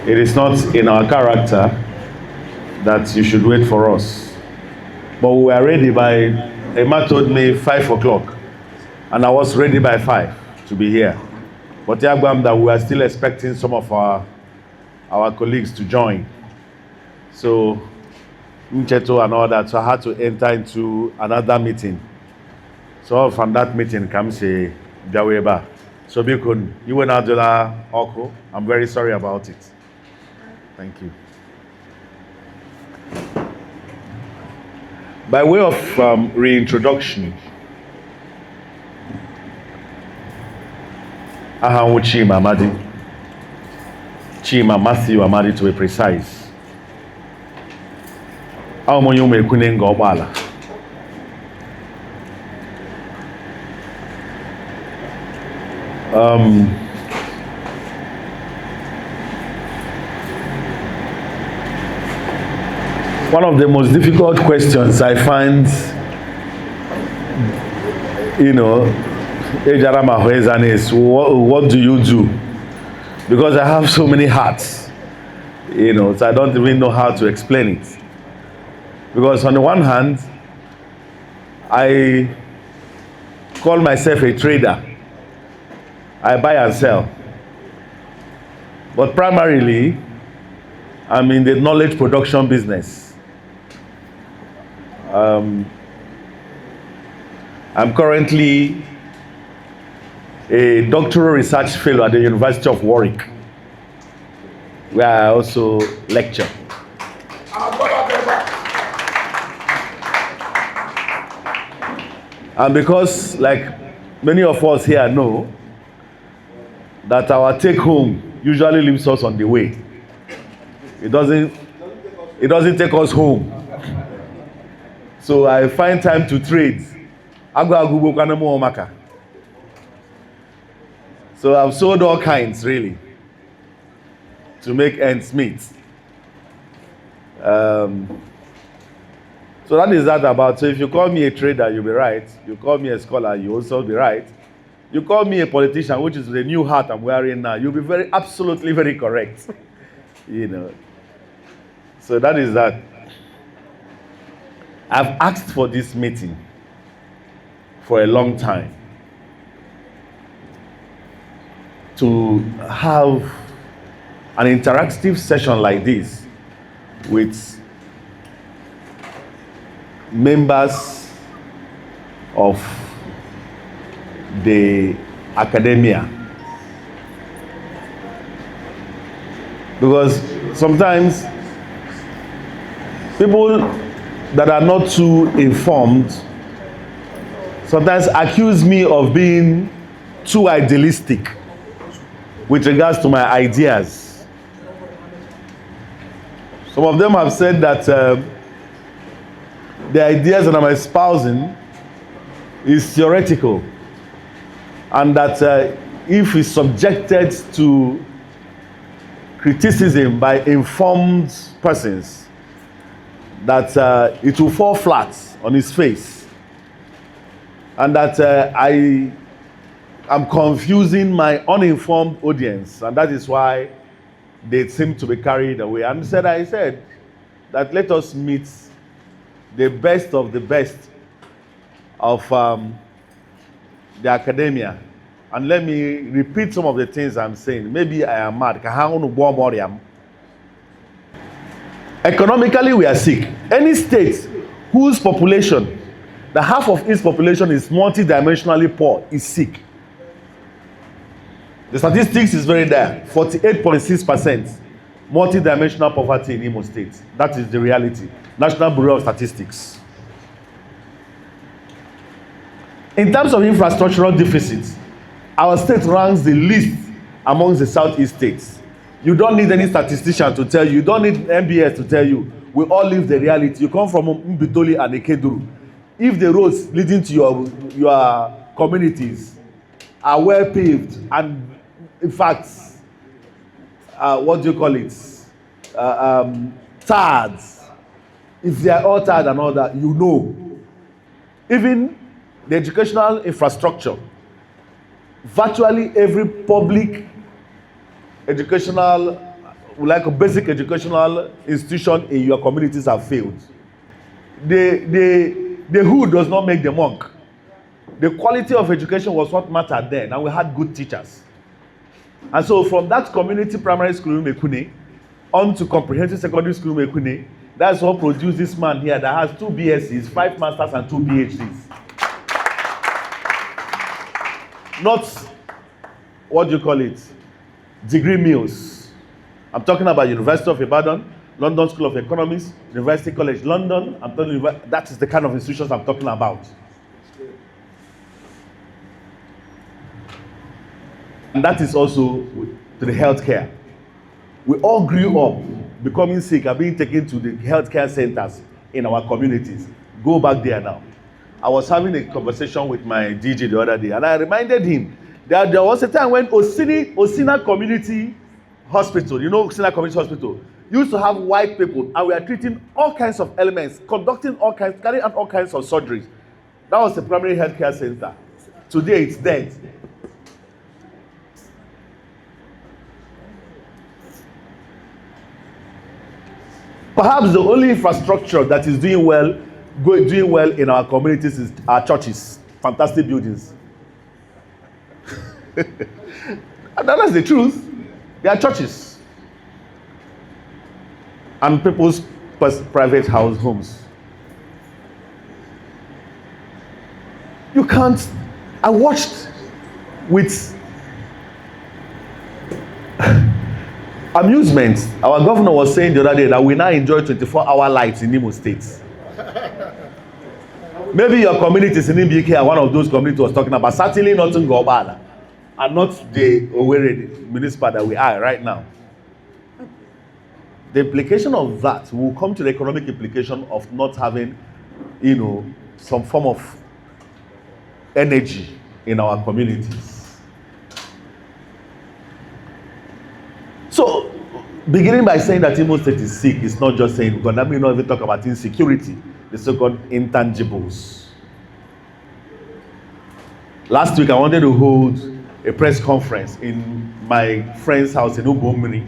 It is not in our character that you should wait for us. But we were ready by, Emma told me 5 o'clock, and I was ready by 5 to be here. But Yagwam, that we are still expecting some of our colleagues to join. So, Mcheto and all that, so I had to enter into another meeting. So from that meeting comes a Jaweba. So Bikun, you went out to Oko. I'm very sorry about it. Thank you. By way of reintroduction, Ahamu Chima Amadi. Chima Matthew Amadi to be precise. One of the most difficult questions I find, is what do you do? Because I have so many hats, so I don't even know how to explain it. Because on the one hand, I call myself a trader. I buy and sell. But primarily, I'm in the knowledge production business. I'm currently a doctoral research fellow at the University of Warwick, where I also lecture. And because, like many of us here know, that our take home usually leaves us on the way. It doesn't take us home. So I find time to trade. So I've sold all kinds, really, to make ends meet. So that is that about. So if you call me a trader, you'll be right. You call me a scholar, you'll also be right. You call me a politician, which is the new hat I'm wearing now, you'll be absolutely very correct. So that is that. I've asked for this meeting for a long time to have an interactive session like this with members of the academia. Because sometimes people that are not too informed sometimes accuse me of being too idealistic with regards to my ideas. Some of them have said that the ideas that I'm espousing is theoretical, and that if it's subjected to criticism by informed persons, that it will fall flat on its face, and that I am confusing my uninformed audience, and that is why they seem to be carried away. And I said that let us meet the best of the best of the academia, and let me repeat some of the things I'm saying. Maybe I am mad. Economically, we are sick. Any state whose population, the half of its population is multidimensionally poor, is sick. The statistics is very dire. 48.6% multidimensional poverty in Imo State. That is the reality. National Bureau of Statistics. In terms of infrastructural deficits, our state ranks the least amongst the southeast states. You don't need any statistician to tell you. You don't need MBS to tell you. We all live the reality. You come from Mbitoli and Ekeduru. If the roads leading to your communities are well paved, and in fact, what do you call it? Tarred. If they are all tarred and all that, you know. Even the educational infrastructure, virtually every public educational like a basic educational institution in your communities have failed. The who does not make the monk. The quality of education was what mattered then, and we had good teachers. And so from that community primary school Mekune on to comprehensive secondary school Mekune, that's what produced this man here that has 2 BScs, 5 masters and 2 PhDs. Not, what do you call it, degree mills. I'm talking about University of Ibadan, London School of Economics, University College London. I'm telling you, that is the kind of institutions I'm talking about. And that is also to the healthcare. We all grew up becoming sick and being taken to the healthcare centers in our communities. Go back there now. I was having a conversation with my DJ the other day, and I reminded him that there was a time when Osina Community Hospital, you know Osina Community Hospital, used to have white people, and we are treating all kinds of elements, conducting all kinds, carrying out all kinds of surgeries. That was the primary healthcare center. Today it's dead. Perhaps the only infrastructure that is doing well in our communities is our churches, fantastic buildings. And that's the truth. They are churches and people's private homes. You can't. I watched with amusement. Our governor was saying the other day that we now enjoy 24-hour lights in Imo State. Maybe your communities in Mbaike are one of those communities was talking about. Certainly not in Gobala, and not the Owerri municipal that we are right now. The implication of that will come to the economic implication of not having, some form of energy in our communities. So, beginning by saying that Imo State is sick, it's not just saying, because that may not even talk about insecurity, the so-called intangibles. Last week, I wanted to hold a press conference in my friend's house in Owerri,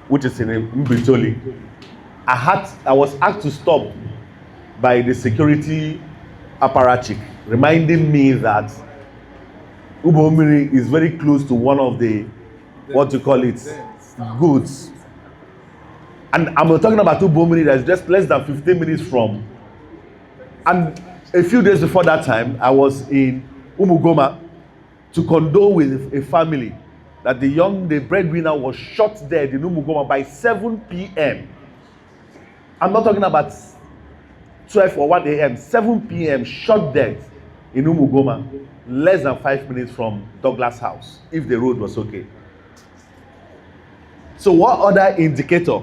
which is in Mbitoli. I was asked to stop by the security apparatchik, reminding me that Owerri is very close to one of the, goods. And I'm talking about Owerri that's just less than 15 minutes from. And a few days before that time, I was in Umugoma to condole with a family that the breadwinner was shot dead in Umugoma by 7 p.m. I'm not talking about 12 or 1 a.m. 7 p.m. shot dead in Umugoma, less than 5 minutes from Douglas House, if the road was okay. So what other indicator,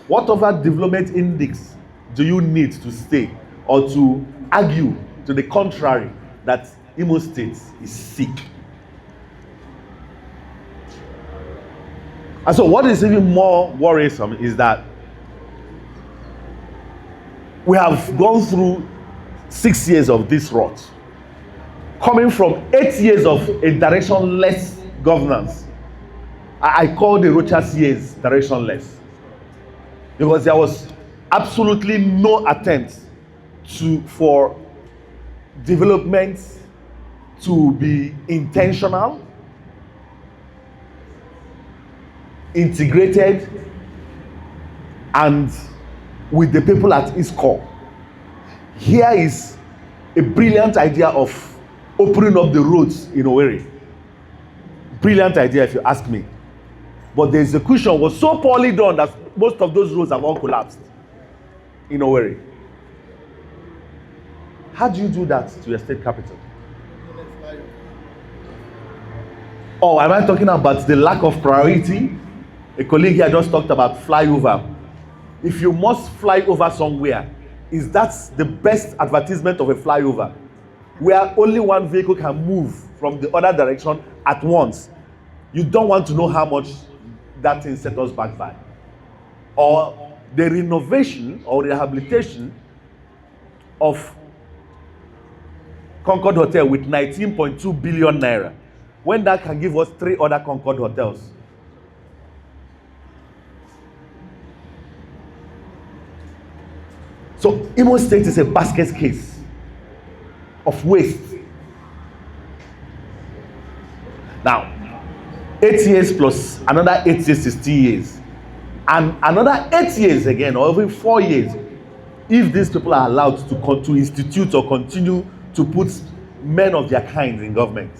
what other development index do you need to stay or to argue to the contrary that Imo State is sick? And so what is even more worrisome is that we have gone through 6 years of this rot, coming from 8 years of a directionless governance. I call the Rochas years directionless, because there was absolutely no attempt for development to be intentional, integrated, and with the people at its core. Here is a brilliant idea of opening up the roads in Owerri. Brilliant idea, if you ask me. But the execution was so poorly done that most of those roads have all collapsed in Owerri. How do you do that to your state capital? Or am I talking about the lack of priority? A colleague here just talked about flyover. If you must fly over somewhere, is that the best advertisement of a flyover? Where only one vehicle can move from the other direction at once. You don't want to know how much that thing set us back by. Or the renovation or rehabilitation of Concord Hotel with 19.2 billion naira, when that can give us 3 other Concord hotels. So Imo State is a basket case of waste. Now, 8 years plus another 8 years, 60 years. And another 8 years again, or even 4 years, if these people are allowed to institute or continue to put men of their kind in government.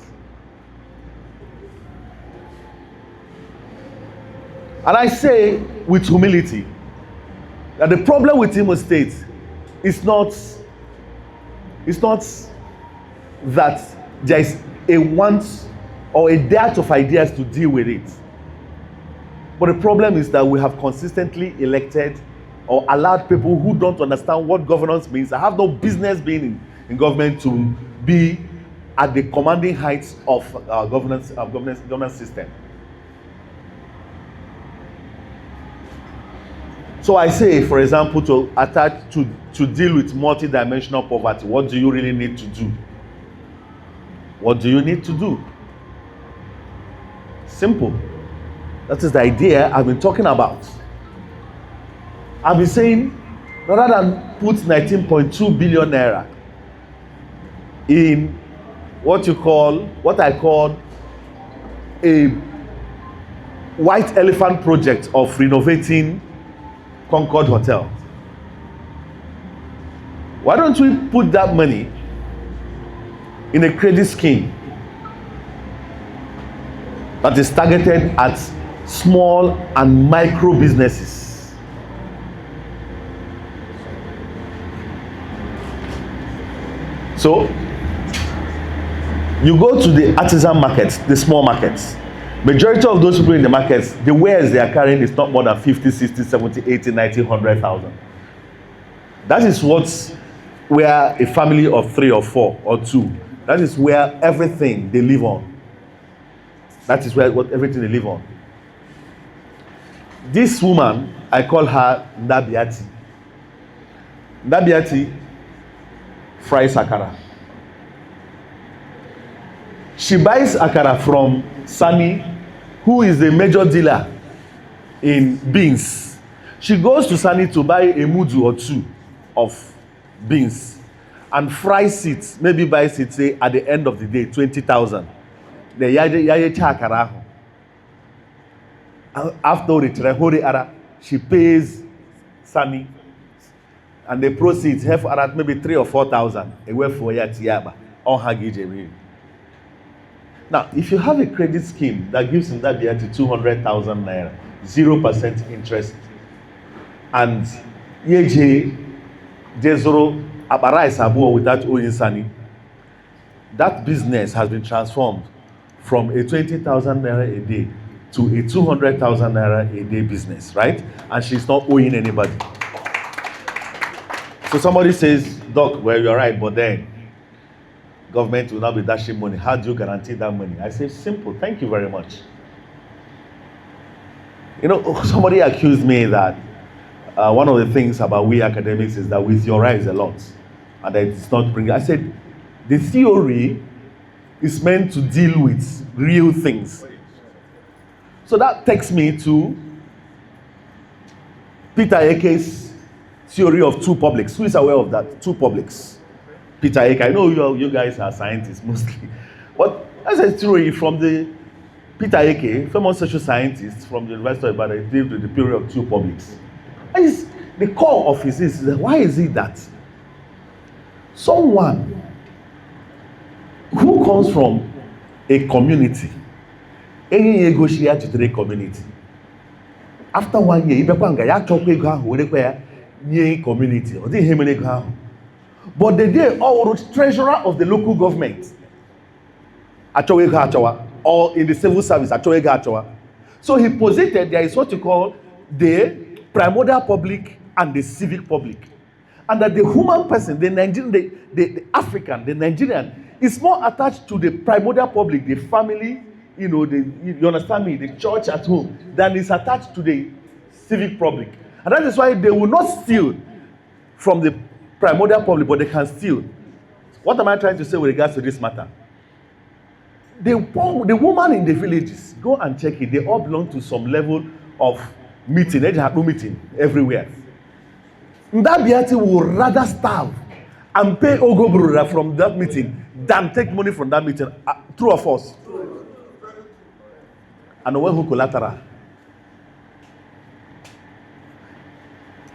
And I say with humility that the problem with Imo State is not that there is a want or a dearth of ideas to deal with it. But the problem is that we have consistently elected or allowed people who don't understand what governance means, that have no business being in government, to be at the commanding heights of our governance system. So I say, for example, to deal with multi-dimensional poverty, what do you really need to do? What do you need to do? Simple. That is the idea I've been talking about. I've been saying, rather than put 19.2 billion naira in what I call a white elephant project of renovating Concord Hotel, why don't we put that money in a credit scheme that is targeted at small and micro businesses? So you go to the artisan markets, the small markets. Majority of those people in the markets, the wares they are carrying is not more than 50, 60, 70, 80, 90, 100,000. That is where a family of 3 or 4 or 2, that is where everything they live on. That is where everything they live on. This woman, I call her Ndabiati. Ndabiati fries akara. She buys akara from Sani, who is a major dealer in beans. She goes to Sani to buy a mudu or 2 of beans and fries it, maybe buys it, say, at the end of the day, 20,000. After she pays Sani, and the proceeds have around maybe 3,000 or 4,000 away for Yatiaba on Hagijeri. Now, if you have a credit scheme that gives him that 200,000 naira, 0% interest, and yeje Jezoro Abarai Sabu without owing Sani, that business has been transformed from a 20,000 naira a day to a 200,000 naira a day business, right? And she's not owing anybody. So somebody says, Doc, well, you're right, but then government will not be dashing money. How do you guarantee that money? I say, simple, thank you very much. You know, somebody accused me that one of the things about we academics is that we theorize a lot and that it's not bringing. I said, the theory is meant to deal with real things. So that takes me to Peter Eke's theory of 2 publics. Who is aware of that? 2 publics. Peter Eke, I know you guys are scientists mostly, but that's a theory from the Peter Eke, famous social scientist from the University of Ibadan, deals with the theory of 2 publics. And the core of it is why is it that someone who comes from a community, any negotiate to the community, after 1 year, community, or the but the day all treasurer of the local government, or in the civil service, so he posited there is what you call the primordial public and the civic public, and that the human person, the Nigerian, the African, the Nigerian, is more attached to the primordial public, the family, you understand me, the church at home, than is attached to the civic public. And that is why they will not steal from the primordial public, but they can steal. What am I trying to say with regards to this matter? The woman in the villages, go and check it, they all belong to some level of meeting everywhere. Ndabiati will rather starve and pay Ogobrura from that meeting than take money from that meeting. True or false? And when who collateral?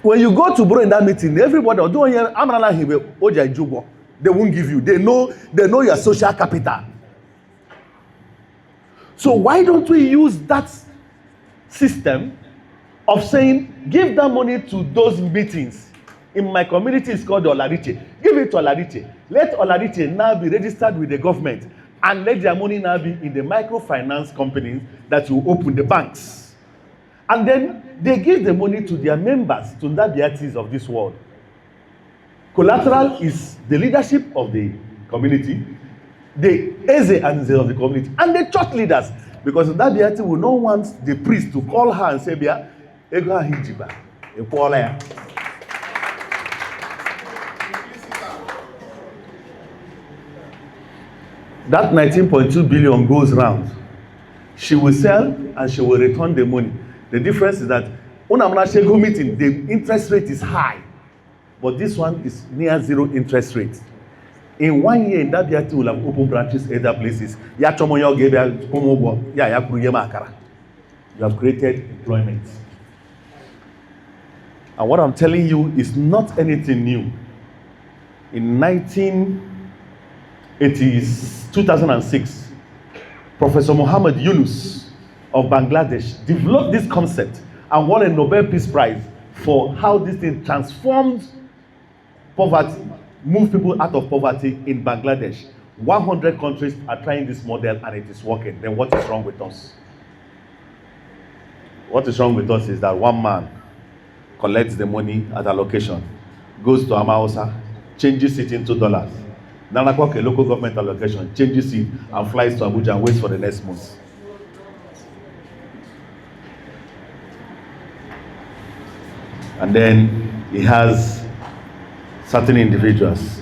When you go to borrow in that meeting, everybody they won't give you. They know your social capital. So why don't we use that system of saying, give that money to those meetings? In my community, it's called Olariche. Give it to Olariche. Let Olariche now be registered with the government and let their money now be in the microfinance companies that will open the banks. And then they give the money to their members, to the BRTs of this world. Collateral is the leadership of the community, the Eze and Ze of the community, and the church leaders. Because the BRT will not want the priest to call her and say, Bia, Ego Hijiba, Epola. That 19.2 billion goes round. She will sell and she will return the money. The difference is that Unamna meeting, the interest rate is high, but this one is near zero interest rate. In 1 year, that BRT will have opened branches in other places. You have created employment. And what I'm telling you is not anything new. In 2006, Professor Muhammad Yunus of Bangladesh developed this concept and won a Nobel Peace Prize for how this thing transformed poverty, moved people out of poverty in Bangladesh. 100 countries are trying this model and it is working. Then what is wrong with us? What is wrong with us is that one man collects the money at a location, goes to Amausa, changes it into dollars. Then a local government allocation, changes it and flies to Abuja and waits for the next month. And then he has certain individuals,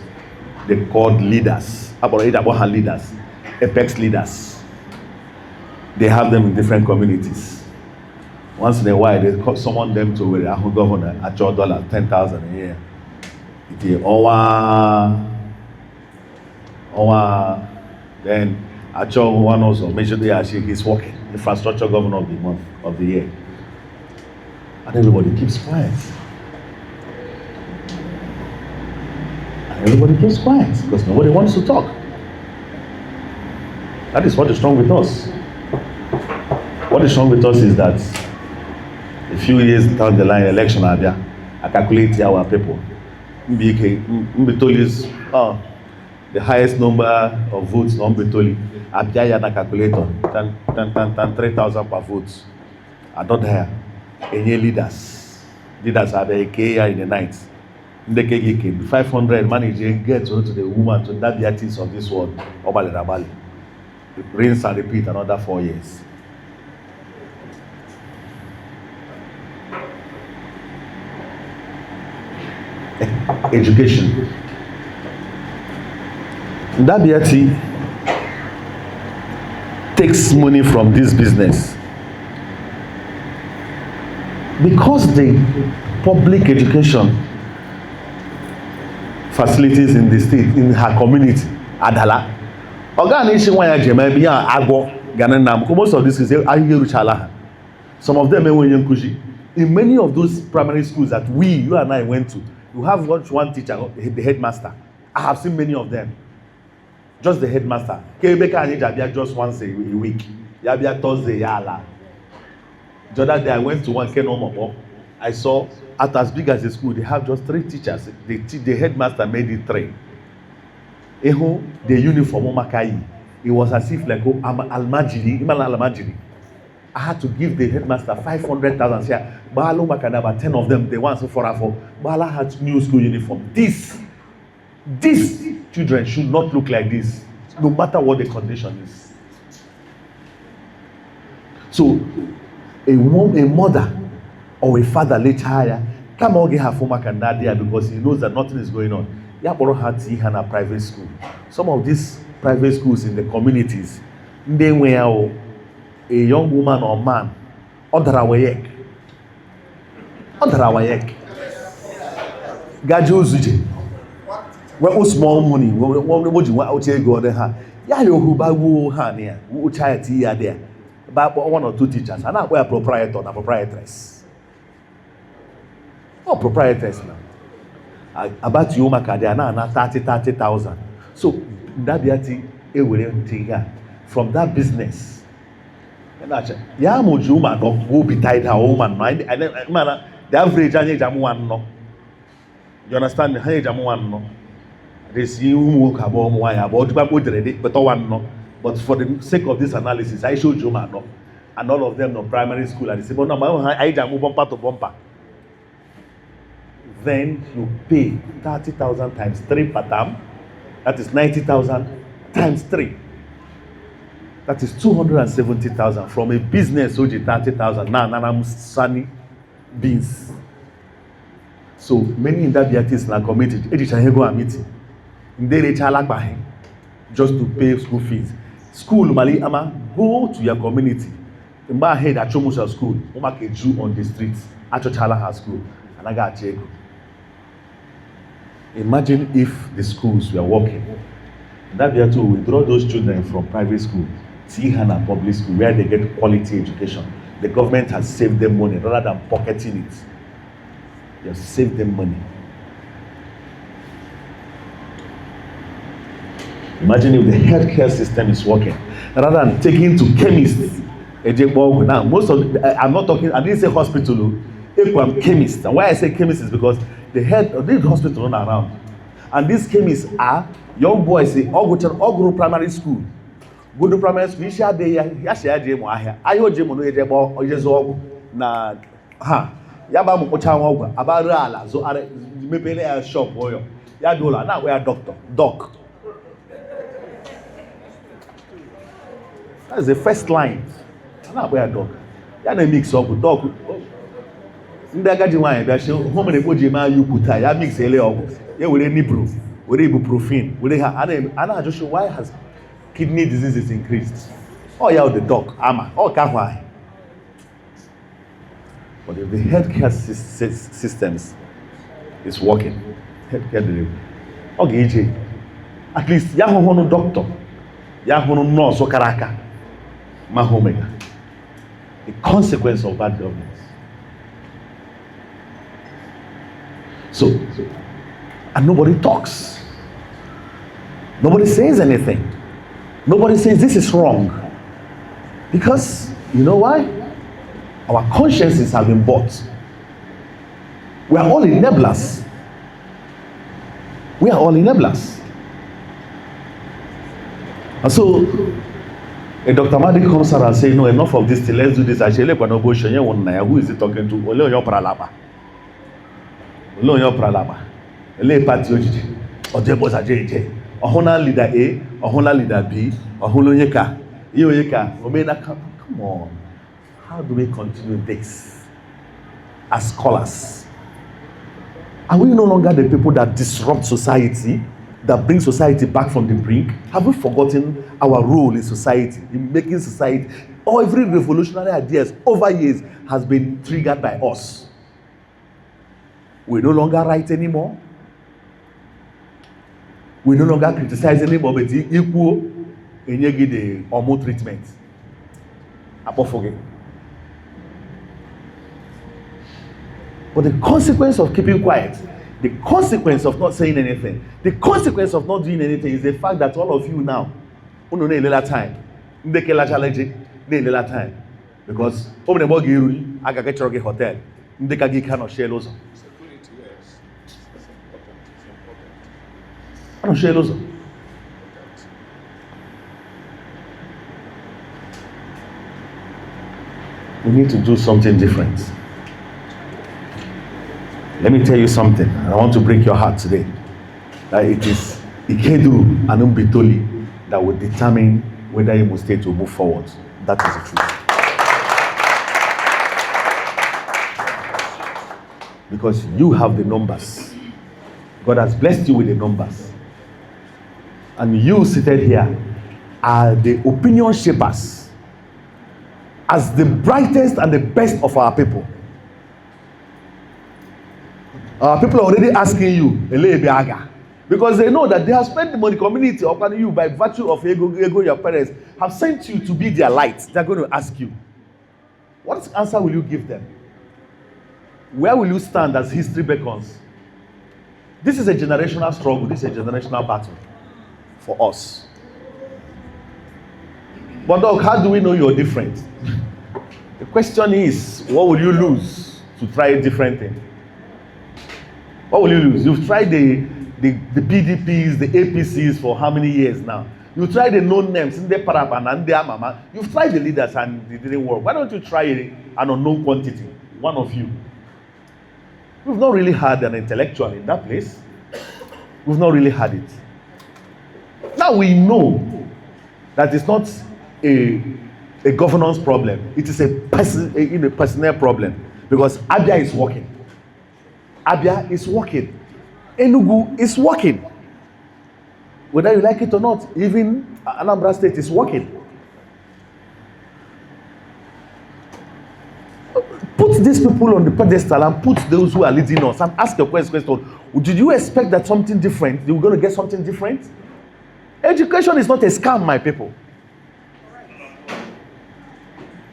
they called leaders, leaders, apex leaders. They have them in different communities. Once in a while, they summon them to where the governor at your dollar, 10,000 a year. Then at your one also, major he's working, infrastructure governor of the month of the year. And everybody keeps quiet. And everybody keeps quiet because nobody wants to talk. That is what is wrong with us. What is wrong with us is that a few years down the line, election area, I calculate our people. Mbitoli is the highest number of votes, Mbitoli. Abia na calculator, 3,000 per vote. I don't have any leaders are the KR in the night. In the KK, 500 manager get to the woman to that the artists of this world. Obali. Rinse and repeat another 4 years. Education. Dabiati takes money from this business because the public education facilities in the state, in her community, Adala. Most of these kids say, some of them in many of those primary schools that you and I went to, you have one teacher, the headmaster. I have seen many of them. Just the headmaster. Just once a week. Yabia Thursday, yala. The other day I went to one I saw at as big as the school, they have just 3 teachers. The headmaster made it 3. The uniform Makai. It was as if like Almajiri. I had to give the headmaster 500,000. Say, Balo Makana, about 10 of them, they want so for Bala had new school uniform. These children should not look like this, no matter what the condition is. So, a mother or a father later hire, come on, get her former Canada because he knows that nothing is going on. Yaboro had in a private school. Some of these private schools in the communities, they were a young woman or man, Odrawayek. Gajo Zuje. Well, small money, one would you want to go there? Yeah, you who buy woo honey, who child tea are there. But one or two teachers, and I wear proprietor and proprietress. Oh, proprietress now. About you, Macadea, now 30,000. So that be from that business. Yeah, Mojuma will be tied her woman. The average age one no. You understand the age one no? This you work about but one no. But for the sake of this analysis, I showed you man no. And all of them no primary school and they say, but no, my age move bumper to bumper. Then you pay 30,000 times 3 per term. That is 90,000 times 3. That is 270,000 from a business OG 30,000. Now, I'm sunny beans. So many in that artists are committed. Go a meeting. They just to pay school fees. School, Mali Ama, go to your community. In my head at Chomusha school, Oma Keju on the streets at Chochala school, and I got Jego. Imagine if the schools were working. That year to withdraw those children from private school, Tihana public school, where they get quality education. The government has saved them money rather than pocketing it. They have saved them money. Imagine if the healthcare system is working rather than taking to chemists. Now, most of I'm not talking. I didn't say hospital. I'm chemist. And why I say chemist is because the head of this hospital not around, and these chemists are young boys. All go to primary school. Go to primary school. You share the ya share jemo ahia. Ayo jemo no yejebo ojezo na ha. Yaba mo kocha wogwa. Abara ala zo are mepele a shop boyo. Ya dola na we are doctor. Doc. That's the first line. Now we are dog. Ya na mix up dog. Ndagaji wine be show how many boji ma you put ya mix ele ogu. Ya we nibro, we ibuprofen, we and just show why has kidney diseases increased. Oh yeah, the dog ama. Oh can why? But if the healthcare systems is working, healthcare delivery. Okay, at least ya hono doctor, ya hono nurse karaka. Mahomega. The consequence of bad governance. So, and nobody talks. Nobody says anything. Nobody says this is wrong. Because, you know why? Our consciences have been bought. We are all enablers. We are all enablers. And so, Dr. Amadi comes out and says, no, enough of this, let's do this. Who is he talking to? Ole Oyo Pralaba. Ole Oyo Pralaba. Ele party ojiji. Ojebos ajeje. Ohona leader A, ohona leader B, oholo yeka. Iyo yeka. Omena, come on. How do we continue this as scholars? Are we no longer the people that disrupt society, that bring society back from the brink? Have we forgotten our role in society, in making society, or every revolutionary ideas over years has been triggered by us? We no longer write anymore. We no longer criticize anymore, but equal in the hormone treatment. But the consequence of keeping quiet, the consequence of not saying anything, the consequence of not doing anything is the fact that all of you now, time, time, because I can get a hotel, cannot share those. I don't share those. We need to do something different. Let me tell you something, and I want to break your heart today. That it is Ikedu and Umbitoli that will determine whether Imo State will move forward. That is the truth. Because you have the numbers. God has blessed you with the numbers. And you seated here are the opinion shapers, as the brightest and the best of our people. People are already asking you, because they know that they have spent the money, community upon you by virtue of ego, your parents have sent you to be their light. They're going to ask you, what answer will you give them? Where will you stand as history beckons? This is a generational struggle. This is a generational battle for us. But dog, how do we know you're different? The question is, what will you lose to try a different thing? What will you lose? You've tried the PDPs, the APCs for how many years now? You tried the known names, in the Parapan and the Mama. You've tried the leaders and it didn't work. Why don't you try an unknown quantity? One of you. We've not really had an intellectual in that place. We've not really had it. Now we know that it's not a governance problem. It is a personnel problem, because Abia is working. Abia is working. Enugu is working. Whether you like it or not, even Anambra State is working. Put these people on the pedestal and put those who are leading us and ask a question. Did you expect that something different? You were going to get something different? Education is not a scam, my people.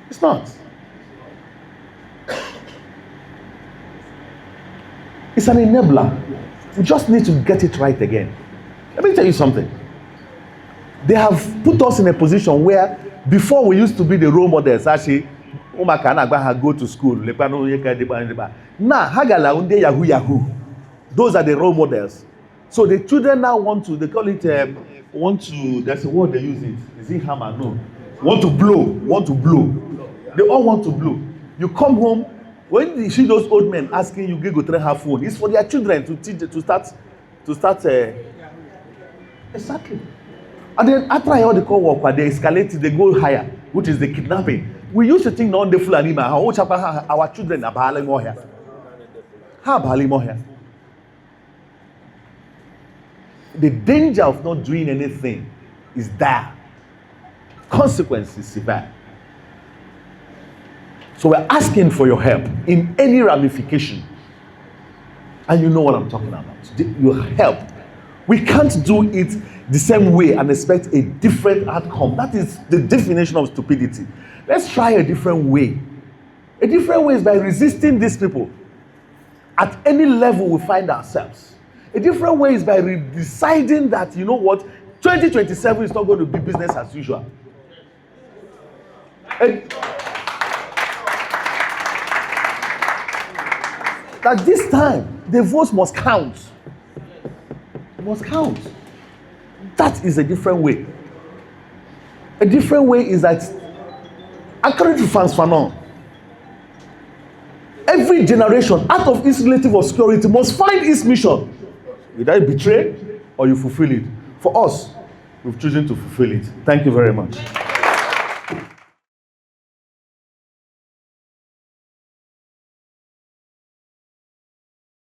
It's not. It's an enabler. We just need to get it right again. Let me tell you something. They have put us in a position where before we used to be the role models. Actually, go to school. Now, Yahoo. Those are the role models. So the children now want to, they call it, there's a word they use it. Is it hammer? No. Want to blow. They all want to blow. You come home, when you see those old men asking you, go train her phone, it's for their children to teach, to start. Exactly. And then after all the co-work, they escalate, they go higher, which is the kidnapping. We used to think on the full anima, our children are bahaling more here. How bahaling more here? The danger of not doing anything is there. Consequences severe. So we're asking for your help in any ramification. And you know what I'm talking about. Your help. We can't do it the same way and expect a different outcome. That is the definition of stupidity. Let's try a different way. A different way is by resisting these people at any level we find ourselves. A different way is by deciding that, you know what, 2027 is not going to be business as usual. That this time, the votes must count. Must count. That is a different way. A different way is that, according to Frantz Fanon, every generation out of its relative obscurity must find its mission. Either you betray or you fulfill it. For us, we've chosen to fulfill it. Thank you very much.